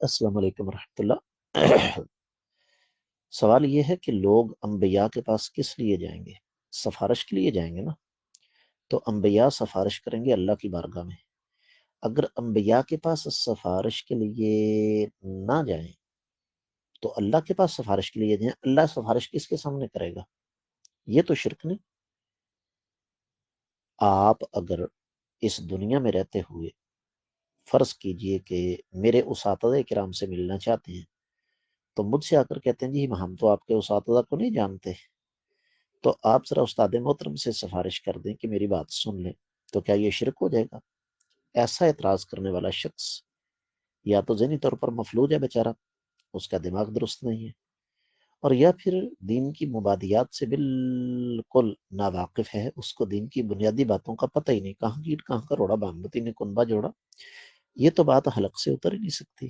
السلام علیکم ورحمۃ اللہ۔ سوال یہ ہے کہ لوگ انبیاء کے پاس کس لیے جائیں گے؟ سفارش کے لیے جائیں گے نا۔ تو انبیاء سفارش کریں گے اللہ کی بارگاہ میں۔ اگر انبیاء کے پاس سفارش کے لیے نہ جائیں تو اللہ کے پاس سفارش کے لیے جائیں۔ اللہ سفارش کس کے سامنے کرے گا؟ یہ تو شرک نہیں۔ آپ اگر اس دنیا میں رہتے ہوئے فرض کیجئے کہ میرے اساتذہ کرام سے ملنا چاہتے ہیں، تو مجھ سے آ کر کہتے ہیں جی ہم تو آپ کے اساتذہ کو نہیں جانتے، تو آپ ذرا استاد محترم سے سفارش کر دیں کہ میری بات سن لیں، تو کیا یہ شرک ہو جائے گا؟ ایسا اعتراض کرنے والا شخص یا تو ذہنی طور پر مفلوج ہے بیچارہ، اس کا دماغ درست نہیں ہے، اور یا پھر دین کی مبادیات سے بالکل ناواقف ہے، اس کو دین کی بنیادی باتوں کا پتہ ہی نہیں، کہاں کیٹ کہاں کا روڑا بانگوتی نے کنبا جوڑا، یہ تو بات حلق سے اتر ہی نہیں سکتی۔